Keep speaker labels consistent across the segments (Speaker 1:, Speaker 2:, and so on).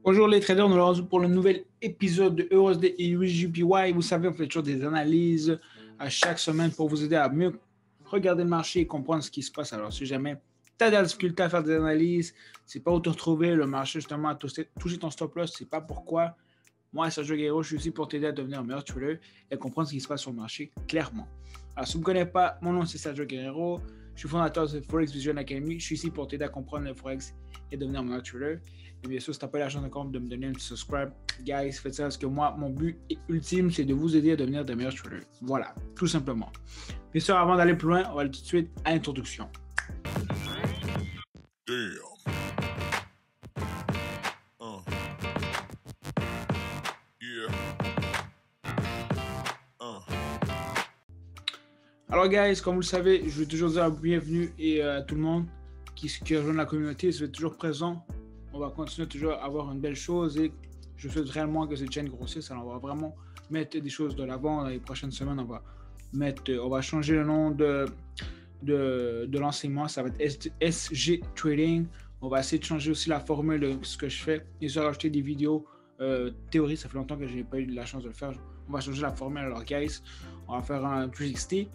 Speaker 1: Bonjour les traders, nous sommes rendus pour le nouvel épisode de USD et USGPY. Vous savez, on fait toujours des analyses à chaque semaine pour vous aider à mieux regarder le marché et comprendre ce qui se passe. Alors, si jamais tu as de la difficulté à faire des analyses, tu ne sais pas où te retrouver, le marché justement a touché ton stop loss, tu ne sais pas pourquoi. Moi, Sergio Guerrero, je suis ici pour t'aider à devenir un meilleur trader et à comprendre ce qui se passe sur le marché clairement. Alors, si vous ne me connaissez pas, mon nom c'est Sergio Guerrero. Je suis fondateur de Forex Vision Academy. Je suis ici pour t'aider à comprendre le Forex et devenir un meilleur trader. Et bien sûr, si tu n'as pas l'argent de compte, de me donner un petit subscribe. Guys, faites ça parce que moi, mon but ultime, c'est de vous aider à devenir de meilleurs traders. Voilà, tout simplement. Bien sûr, avant d'aller plus loin, on va aller tout de suite à l'introduction. Damn. Alors, guys, comme vous le savez, je veux toujours dire bienvenue et à tout le monde qui rejoint la communauté. Je suis toujours présent. On va continuer toujours à avoir une belle chose et je souhaite réellement que cette chaîne grossisse. Alors, on va vraiment mettre des choses de l'avant. Dans les prochaines semaines, on va changer le nom de l'enseignement. Ça va être SG Trading. On va essayer de changer aussi la formule de ce que je fais. Et je vais rajouter des vidéos théorie. Ça fait longtemps que je n'ai pas eu la chance de le faire. On va changer la formule. Alors, guys, on va faire un 360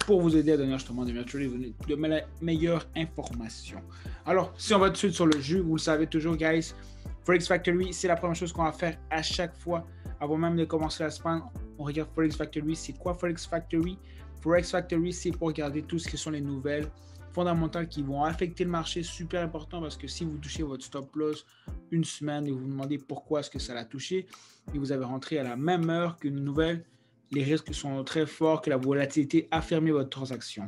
Speaker 1: pour vous aider à donner justement de meilleures informations. Alors, si on va tout de suite sur le jeu, vous le savez toujours, guys, Forex Factory, c'est la première chose qu'on va faire à chaque fois. Avant même de commencer la semaine, on regarde Forex Factory. C'est quoi Forex Factory? Forex Factory, c'est pour regarder tout ce qui sont les nouvelles fondamentales qui vont affecter le marché. Super important parce que si vous touchez votre stop loss une semaine et vous vous demandez pourquoi est-ce que ça l'a touché et vous avez rentré à la même heure qu'une nouvelle, les risques sont très forts que la volatilité a fermé votre transaction.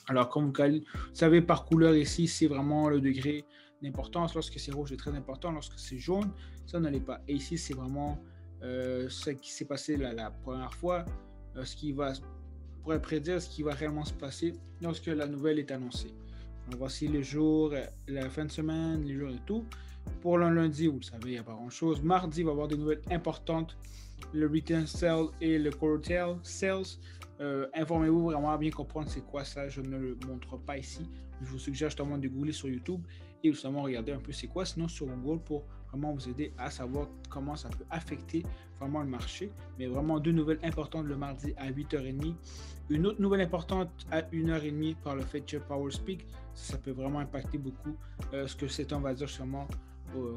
Speaker 1: Alors, comme vous savez, par couleur ici, c'est vraiment le degré d'importance. Lorsque c'est rouge, c'est très important. Lorsque c'est jaune, ça ne l'est pas. Et ici, c'est vraiment ce qui s'est passé la première fois, ce qui va pourrait prédire ce qui va réellement se passer lorsque la nouvelle est annoncée. Donc, voici les jours, la fin de semaine, les jours et tout. Pour le lundi, vous le savez, il n'y a pas grand-chose. Mardi, il va y avoir des nouvelles importantes. Le retail sale et le retail sales. Informez-vous vraiment à bien comprendre c'est quoi ça. Je ne le montre pas ici. Je vous suggère justement de googler sur YouTube et justement regarder un peu c'est quoi. Sinon sur Google pour vraiment vous aider à savoir comment ça peut affecter vraiment le marché. Mais vraiment deux nouvelles importantes le mardi à 8h30. Une autre nouvelle importante à 1h30 par le Fed Power Speak. Ça peut vraiment impacter beaucoup ce que cet homme va dire sûrement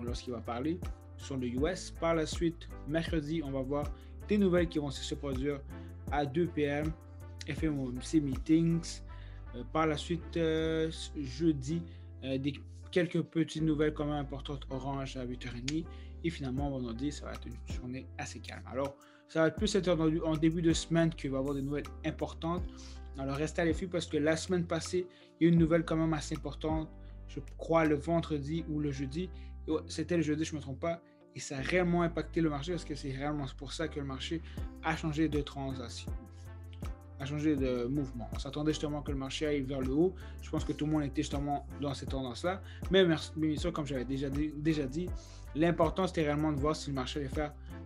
Speaker 1: lorsqu'il va parler sur le US. Par la suite, mercredi, on va voir des nouvelles qui vont se produire à 2 p.m. FOMC meetings. Par la suite, jeudi, quelques petites nouvelles quand même importantes orange à 8h30. Et finalement, vendredi, ça va être une journée assez calme. Alors, ça va être plus être en début de semaine qu'il va y avoir des nouvelles importantes. Alors, restez à l'affût parce que la semaine passée, il y a une nouvelle quand même assez importante. Je crois le vendredi ou le jeudi. C'était le jeudi, je ne me trompe pas. Et ça a réellement impacté le marché parce que c'est réellement pour ça que le marché a changé de transaction, a changé de mouvement. On s'attendait justement que le marché aille vers le haut. Je pense que tout le monde était justement dans cette tendance-là. Mais bien sûr, comme j'avais déjà dit, l'important c'était réellement de voir si le marché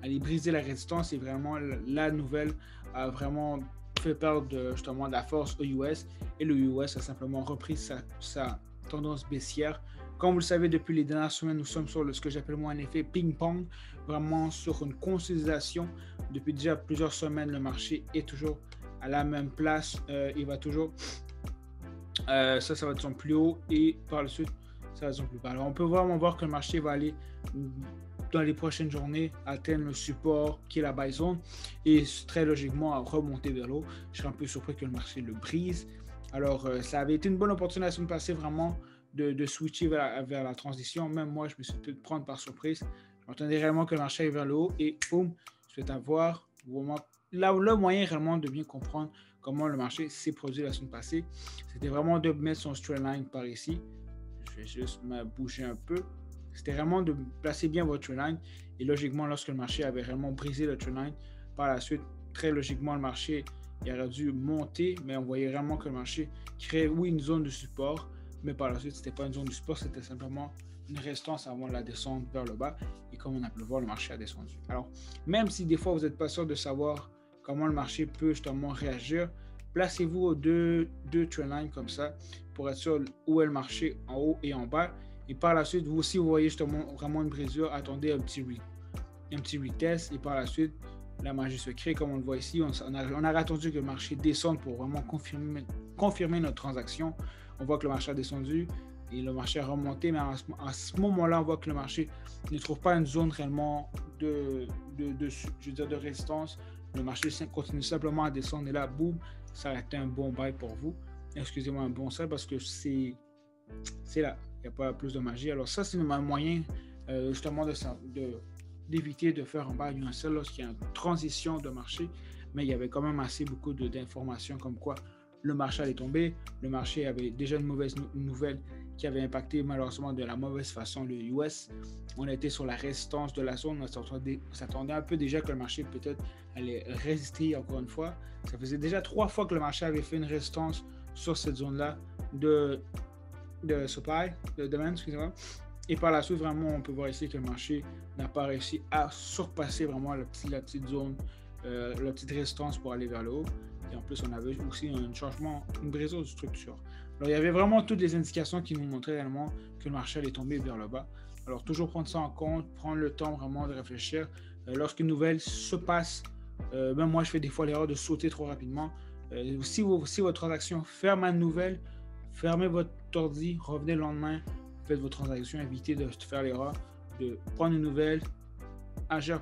Speaker 1: allait briser la résistance et vraiment la nouvelle a vraiment fait perdre justement de la force au US et le US a simplement repris sa tendance baissière. Comme vous le savez, depuis les dernières semaines, nous sommes sur ce que j'appelle moi un effet ping-pong, vraiment sur une consolidation. Depuis déjà plusieurs semaines, le marché est toujours à la même place. Il va toujours, ça va être son plus haut et par la suite, ça va être son plus bas. Alors, on peut vraiment voir que le marché va aller dans les prochaines journées atteindre le support qui est la buy zone et très logiquement remonter vers l'eau. Je serais un peu surpris que le marché le brise. Alors, ça avait été une bonne opportunité la semaine passée vraiment de switcher vers la transition. Même moi, je me suis fait prendre par surprise. Je m'attendais réellement que le marché aille vers le haut et boum, je vais avoir vraiment le moyen réellement de bien comprendre comment le marché s'est produit la semaine passée. C'était vraiment de mettre son straight line par ici. Je vais juste me bouger un peu. C'était vraiment de placer bien votre trend line. Et logiquement, lorsque le marché avait vraiment brisé le trend line, par la suite, très logiquement, le marché aurait dû monter, mais on voyait vraiment que le marché créait, oui, une zone de support, mais par la suite, ce n'était pas une zone de support, c'était simplement une résistance avant la descente vers le bas. Et comme on a pu le voir, le marché a descendu. Alors, même si des fois, vous n'êtes pas sûr de savoir comment le marché peut justement réagir, placez-vous aux deux trend lines comme ça pour être sûr où est le marché en haut et en bas. Et par la suite, si vous voyez justement vraiment une brisure, attendez un petit retest. Et par la suite, la magie se crée. Comme on le voit ici, on a attendu que le marché descende pour vraiment confirmer notre transaction. On voit que le marché a descendu et le marché a remonté, mais à ce moment-là, on voit que le marché ne trouve pas une zone réellement de résistance. Le marché continue simplement à descendre et là, boum, ça a été un bon buy pour vous. Excusez-moi, un bon sell parce que c'est là. Il n'y a pas plus de magie. Alors ça, c'est un moyen justement d'éviter de faire un buy ou un sell lorsqu'il y a une transition de marché. Mais il y avait quand même assez beaucoup d'informations comme quoi le marché allait tomber. Le marché avait déjà une mauvaise nouvelle qui avait impacté malheureusement de la mauvaise façon le US. On était sur la résistance de la zone. On s'attendait un peu déjà que le marché peut-être allait résister encore une fois. Ça faisait déjà 3 fois que le marché avait fait une résistance sur cette zone-là de supply, de demande, excusez-moi. Et par la suite, vraiment, on peut voir ici que le marché n'a pas réussi à surpasser vraiment la petite zone, la petite résistance pour aller vers le haut. Et en plus, on avait aussi un changement, une brisure de structure. Alors, il y avait vraiment toutes les indications qui nous montraient réellement que le marché allait tomber vers le bas. Alors, toujours prendre ça en compte, prendre le temps vraiment de réfléchir. Lorsqu'une nouvelle se passe, même moi, je fais des fois l'erreur de sauter trop rapidement. Si votre transaction ferme une nouvelle, fermez votre ordi, revenez le lendemain, faites vos transactions, évitez de faire l'erreur de prendre une nouvelle, agir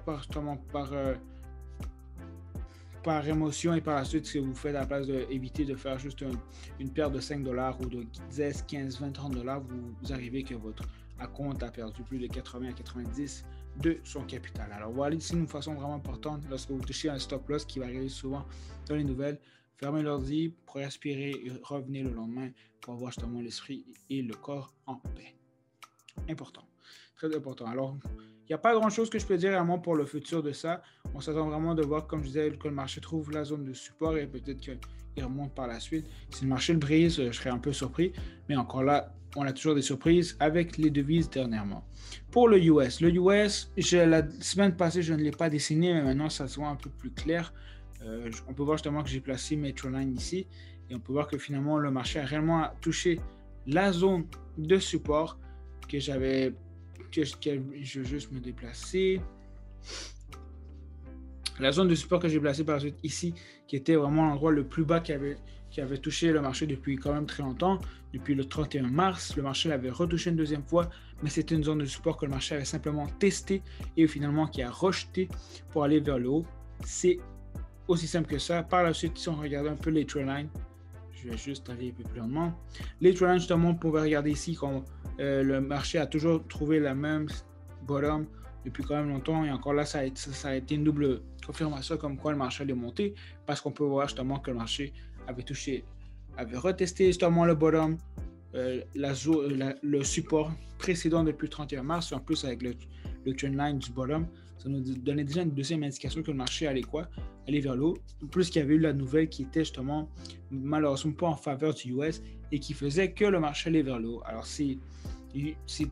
Speaker 1: par émotion et par la suite, ce que vous faites à la place d'éviter de faire juste une perte de $5 ou de 10, 15, 20, $30, vous arrivez que votre compte a perdu plus de 80 à 90 de son capital. Alors voilà, c'est une façon vraiment importante lorsque vous touchez un stop loss qui va arriver souvent dans les nouvelles. Fermez l'ordi pour respirer et revenez le lendemain pour avoir justement l'esprit et le corps en paix. Important, très important. Alors, il n'y a pas grand-chose que je peux dire vraiment pour le futur de ça. On s'attend vraiment de voir, comme je disais, que le marché trouve la zone de support et peut-être qu'il remonte par la suite. Si le marché le brise, je serais un peu surpris. Mais encore là, on a toujours des surprises avec les devises dernièrement. Pour le US, la semaine passée, je ne l'ai pas dessiné, mais maintenant, ça se voit un peu plus clair. On peut voir justement que j'ai placé Metroline ici et on peut voir que finalement, le marché a réellement touché la zone de support que je vais juste me déplacer. La zone de support que j'ai placée par la suite ici, qui était vraiment l'endroit le plus bas qui avait touché le marché depuis quand même très longtemps. Depuis le 31 mars, le marché l'avait retouché une deuxième fois, mais c'était une zone de support que le marché avait simplement testé et finalement qui a rejeté pour aller vers le haut. C'est aussi simple que ça. Par la suite, si on regarde un peu les trendlines, je vais juste aller un peu plus lentement. Les trendlines, justement, on pouvait regarder ici quand le marché a toujours trouvé la même bottom depuis quand même longtemps. Et encore là, ça a été une double confirmation comme quoi le marché allait monter parce qu'on peut voir justement que le marché avait retesté justement le bottom, le support précédent depuis le 31 mars. En plus, avec le trendline du bottom, ça nous donnait déjà une deuxième indication que le marché allait vers le haut. Plus qu'il y avait eu la nouvelle qui était justement malheureusement pas en faveur du US et qui faisait que le marché allait vers le haut. Alors c'est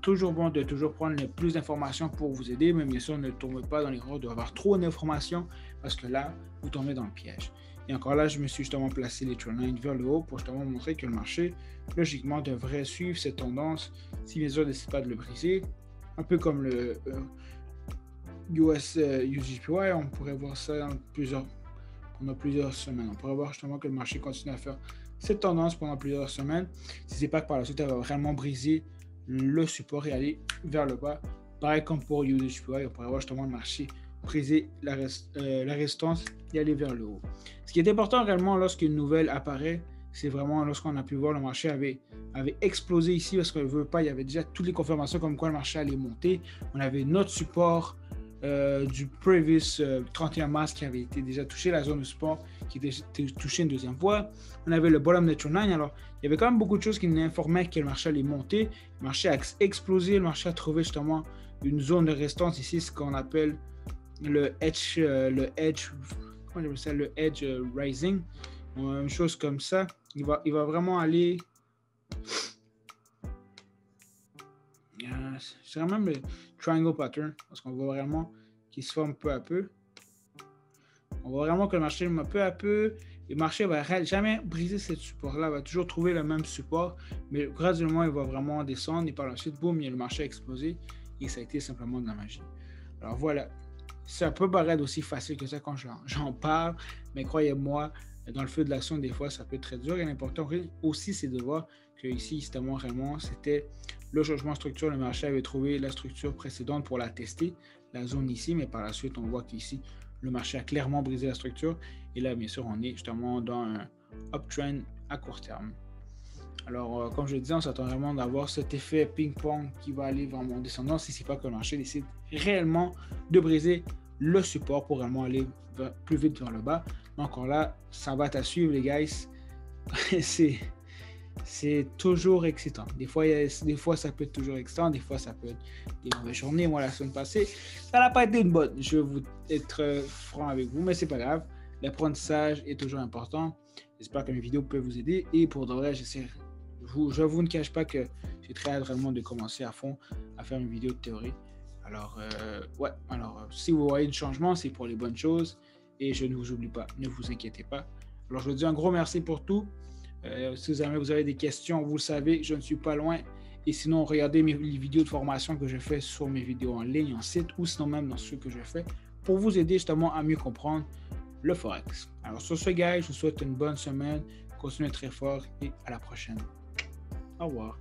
Speaker 1: toujours bon de toujours prendre le plus d'informations pour vous aider, mais bien sûr ne tombez pas dans l'erreur d'avoir trop d'informations parce que là, vous tombez dans le piège. Et encore là, je me suis justement placé les trendlines vers le haut pour justement montrer que le marché, logiquement, devrait suivre cette tendance si bien sûr ne décide pas de le briser. Un peu comme le US UGPY, on pourrait voir ça pendant plusieurs semaines. On pourrait voir justement que le marché continue à faire cette tendance pendant plusieurs semaines. Si c'est pas que par la suite, elle va vraiment briser le support et aller vers le bas. Pareil comme pour UGPY, on pourrait voir justement le marché briser la résistance et aller vers le haut. Ce qui est important réellement lorsqu'une nouvelle apparaît, c'est vraiment lorsqu'on a pu voir le marché avait explosé ici parce qu'on ne veut pas, il y avait déjà toutes les confirmations comme quoi le marché allait monter. On avait notre support du previous 31 mars qui avait été déjà touché, la zone de support qui était touchée une deuxième fois. On avait le bottom de trend line. Alors, il y avait quand même beaucoup de choses qui nous informaient que le marché allait monter. Le marché a explosé, le marché a trouvé justement une zone de résistance ici, ce qu'on appelle le edge rising, une chose comme ça. Il va vraiment aller. C'est vraiment le triangle pattern parce qu'on voit vraiment qu'il se forme peu à peu. On voit vraiment que le marché peu à peu le marché va jamais briser ce support-là, va toujours trouver le même support, mais graduellement, il va vraiment descendre et par la suite, boum, le marché a explosé et ça a été simplement de la magie. Alors voilà, ça peut paraître aussi facile que ça quand j'en parle, mais croyez-moi, dans le feu de l'action, des fois, ça peut être très dur. Et l'important aussi, c'est de voir que ici, justement, vraiment, c'était le changement de structure. Le marché avait trouvé la structure précédente pour la tester, la zone ici, mais par la suite, on voit qu'ici, le marché a clairement brisé la structure. Et là, bien sûr, on est justement dans un uptrend à court terme. Alors, comme je le disais, on s'attend vraiment d'avoir cet effet ping-pong qui va aller vraiment en descendant si ce n'est pas que le marché décide réellement de briser le support pour vraiment aller plus vite vers le bas. Encore là, ça va à suivre, les guys. c'est toujours excitant. Des fois, ça peut être toujours excitant. Des fois, ça peut être des mauvaises journées. Moi, la semaine passée, ça n'a pas été une bonne. Je vais vous être franc avec vous, mais c'est pas grave. L'apprentissage est toujours important. J'espère que mes vidéos peuvent vous aider. Et pour de vrai, je vous ne cache pas que j'ai très hâte vraiment de commencer à fond à faire une vidéo de théorie. Alors, si vous voyez du changement, c'est pour les bonnes choses. Et je ne vous oublie pas, ne vous inquiétez pas. Alors, je vous dis un gros merci pour tout. Si jamais vous avez des questions, vous le savez, je ne suis pas loin. Et sinon, regardez les vidéos de formation que je fais sur mes vidéos en ligne, en site, ou sinon même dans ceux que je fais, pour vous aider justement à mieux comprendre le Forex. Alors, sur ce, guys, je vous souhaite une bonne semaine. Continuez très fort et à la prochaine. Au revoir.